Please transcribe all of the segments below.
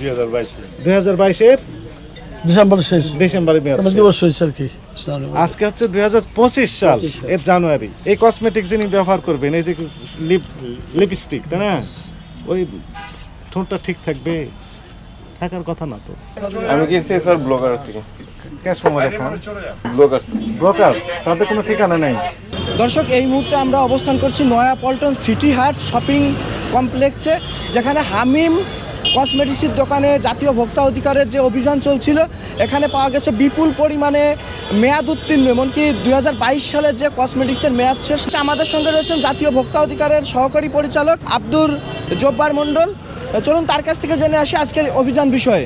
2022-এর ডিসেম্বরে মেয়াদ শেষ। কি আজকে হচ্ছে 2025 সাল এর জানুয়ারি। এই কসমেটিক যিনি ব্যবহার করবেন, এই যে লিপস্টিক, তাই না, ওই ঠোঁটটা ঠিক থাকবে, থাকার কথা না তো। আমি গেছি স্যার ব্লগার থেকে। ক্যাশ মোমো দেখান। ব্লগার তাদের কোনো ঠিকানা নেই। দর্শক, এই মুহূর্তে আমরা অবস্থান করছি নয়াপল্টন সিটি হাট শপিং কমপ্লেক্সে, যেখানে হামিম কসমেটিক্সের দোকানে জাতীয় ভোক্তা অধিকারের যে অভিযান চলছিল, এখানে পাওয়া গেছে বিপুল পরিমাণে মেয়াদ উত্তীর্ণ, এমনকি 2022 সালের যে কসমেটিক্সের মেয়াদ শেষ। আমাদের সঙ্গে রয়েছেন জাতীয় ভোক্তা অধিকারের সহকারী পরিচালক আব্দুর জব্বার মণ্ডল। চলুন তার কাছ থেকে জেনে আসি আজকের অভিযান বিষয়ে।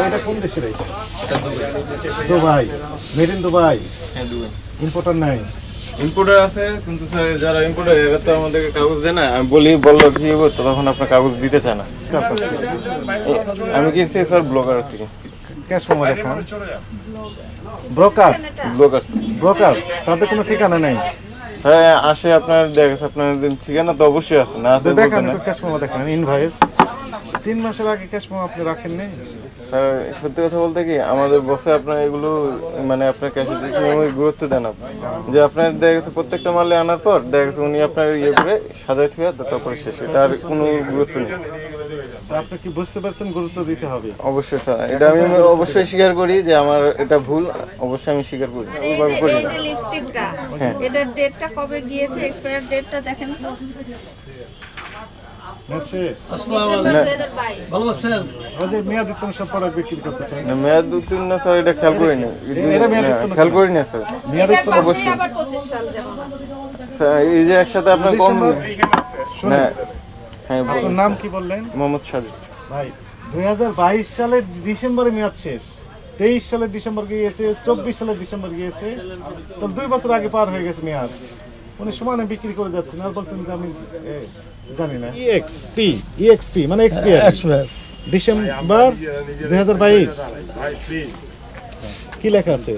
এটা কোন দেশের? Dubai. Made in Dubai. Importer নাই? ইম্পোর্টার আছে, কিন্তু স্যার যারা ইম্পোর্টার এরা তো আমাদেরকে কাগজ দেয় না। আমি বললো কি হবে, তো তখন আপনার কাগজ দিতে চায় না। আমি গেছি স্যার ব্লগার থেকে। ক্যাশ মোমো দেখান। ব্রোকার। তাদের কোনো ঠিকানা নেই। স্যার আসে আপনার দেখেছে, আপনার ঠিকানা তো অবশ্যই আছে না? দেখান ক্যাশ মোমো দেখান। ইনভয়েস 3 মাসের আগে ক্যাশ মোমো আপনি রাখেননি? স্যার সত্যি কথা বলতে কি, আমাদের বসে আপনার এগুলো মানে আপনার ক্যাশের গুরুত্ব দেন না। যে আপনার দেখা গেছে প্রত্যেকটা মালে আনার পর দেখা গেছে উনি আপনার ইয়ে করে সাজাই থুয়ে তারপরে শেষ, এটা আর কোনো গুরুত্ব নেই। আপনি কি বুঝতে পারছেন গুরুত্ব দিতে হবে? অবশ্যই স্যার, এটা আমি অবশ্যই স্বীকার করি যে আমার এটা ভুল, অবশ্যই আমি স্বীকার করি। ওইভাবে করি এই যে লিপস্টিকটা, এটার ডেটটা কবে গিয়েছে, এক্সপায়ার ডেটটা দেখেন তো। মেয়াদ উত্তীর্ণ সব প্রোডাক্ট বিক্রি করতেছেন। মেয়াদ উত্তীর্ণ স্যার এটা খেয়াল করিনি স্যার। মেয়াদ উত্তীর্ণ অবশ্যই আবার 25 সাল যেমন আছে। স্যার এই যে একসাথে আপনার কম না। হ্যাঁ, আপনার নাম কি বললেন? মোহাম্মদ সাজিদ ভাই। 2022 সালের ডিসেম্বরে মেয়াদ শেষ, 23 সালের ডিসেম্বর গিয়েছে, 24 সালের ডিসেম্বর গিয়েছে, তো 2 বছর আগে পার হয়ে গেছে মেয়াদ। উনি সমানে বিক্রি করে যাচ্ছেন আর বলছেন যে আমি জানি না। EXP মানে এক্সপায়ার ডিসেম্বর 2022। কি লেখা আছে?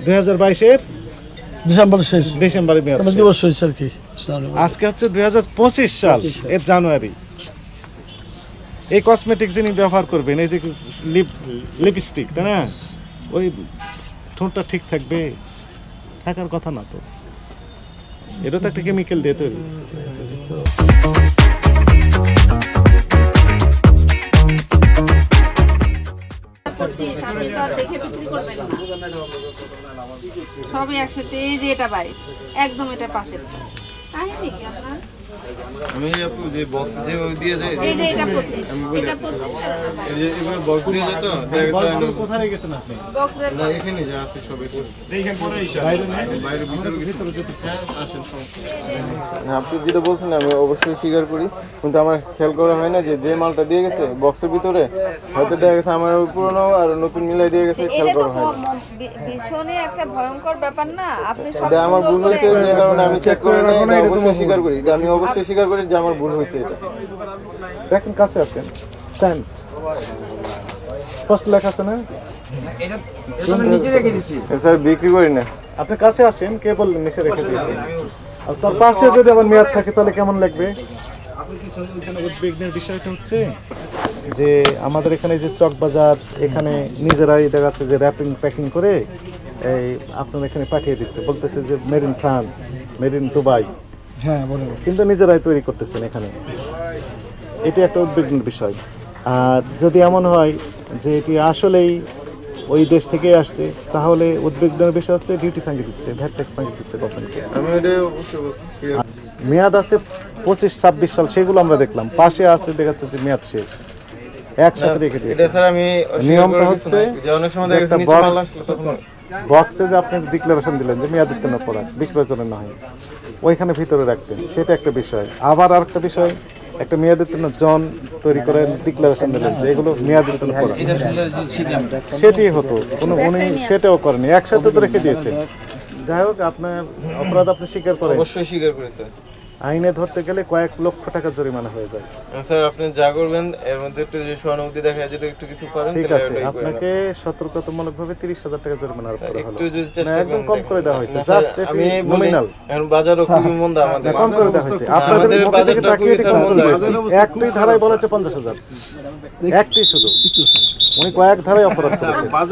2022-এর ডিসেম্বরে মেয়াদ শেষ। কি আজকে হচ্ছে 2025 সাল এর জানুয়ারি। এই কসমেটিক যিনি ব্যবহার করবেন, এই যে লিপস্টিক, তাই না, ওই ঠোঁটটা ঠিক থাকবে, থাকার কথা না তো। এটা তো একটা কেমিক্যাল দিয়ে তৈরি। আপনি তো আর দেখে বিক্রি করবেন না, সবই একসাথে। এই যে এটা 22, একদম এটা পাশের কাহিনী কি আপনার? আমি আপু যে বক্স যে দিয়ে যায়, এই যে এটা 25, এটা 25 এই যে বক্স দিয়ে যায়, তো দেখা গেছে কোথায় গেছেন আপনি? বক্স না ব্যাপার। এখানে যা আছে সব এখানে দেখেন পরে বাইরে নেই, বাইরে ভিতরে যদি আসেন না। আপনি যেটা বলছেন আমি অবশ্যই স্বীকার করি, কিন্তু আমার খেয়াল করা হয় না যে যে মালটা দিয়ে গেছে বক্সের ভিতরে হয়তো দেখা গেছে আমার পুরনো আর নতুন মিলাই দিয়ে গেছে, খেয়াল এটা তো করা হয় না। ভীষণই একটা ভয়ঙ্কর ব্যাপার না। আপনি সব এটা আমার ভুল হয়েছে, সুন্দর যে কারণে আমি চেক করে নাই, এটা অবশ্যই স্বীকার করি। এটা আমি অবশ্যই স্বীকার করি যে আমার ভুল হয়েছে। এটা দেখেন, কাছে আসেন। সেন্ট স্পষ্ট লেখা আছে না? স্যার বিক্রি করি না। আপনি কাছে আসেন, কে বললেন নিচে রেখে দিয়েছেন? আর তার পাশে যদি আবার মেয়াদ থাকে তাহলে কেমন লাগবে? উদ্বিগ্নের বিষয়টা হচ্ছে যে আমাদের এখানে যে চক বাজার, এখানে নিজেরাই দেখা যাচ্ছে যে র্যাপিং প্যাকিং করে এই আপনার এখানে পাঠিয়ে দিচ্ছে, বলতেছে যে made in France, made in Dubai. হ্যাঁ বলেন। কিন্তু নিজেরাই তৈরি করতেছেন এখানে। এটি একটা উদ্বিগ্নের বিষয়। আর যদি এমন হয় যে এটি আসলেই ওই দেশ থেকে আসছে, তাহলে উদ্বিগ্নের বিষয় হচ্ছে ডিউটি ভাঙিয়ে দিচ্ছে, ভ্যাট ট্যাক্স ভাঙিয়ে দিচ্ছে গভর্নমেন্টকে। আমি এটা অবশ্যই বলছি। মেয়াদ আছে 25-26 সাল, সেগুলো আমরা দেখলাম। পাশে আছে দেখাচ্ছে যে মেয়াদ শেষ, একসাথে রেখে এটা দিয়েছে। স্যার আমি নিয়মটা হচ্ছে যে অনেক সময় দেখা একটা গেছে নিচে মাল আসছে তখন বক্সে যে আপনি ডিক্লারেশন দিলেন যে মেয়াদ উত্তীর্ণ প্রোডাক্ট বিক্রয়ের জন্য নয়, ওইখানে ভিতরে রাখতেন, সেটা একটা বিষয়। আবার আরেকটা বিষয়, একটা মেয়াদ উত্তীর্ণ জন তৈরি করে ডিক্লারেশন দিলেন যে এগুলো মেয়াদ উত্তীর্ণ প্রোডাক্ট, সেটি হতো। উনি সেটাও করেনি, একসাথে তো রেখে দিয়েছেন। যাই হোক, আপনার অপরাধ আপনি স্বীকার করেন। অবশ্যই স্বীকার করেছে। আইনে ধরতে গেলে কয়েক লক্ষ টাকা জরিমানা হয়ে যায়। স্যার আপনি যা করবেন এর মধ্যে একটু যদি সহানুভূতি দেখা যদি একটু কিছু পারেন ঠিক তাহলে আছে, ওটাই করেন। আপনাকে সতর্কতামূলকভাবে 30,000 টাকা জরিমানা আরোপ করা হলো। একটু যদি না, চেষ্টা একদম করেন কম দেখেন। করে দেওয়া হয়েছে, না, স্যার, জাস্ট আমি এটি বলি nominal। এখন বাজারও খুবই মন্দা আমাদের। কম করে দেওয়া হয়েছে। আপনাদের আমাদের পক্ষ থেকে বাজারটা তাকিয়ে খুবই দেখে মন্দা বলতে হয়েছে। হয়েছে। একটি ধারায় বলেছে 50,000, একটি শুধু, উনি কয়েক ধারায় অপরাধ করেছে।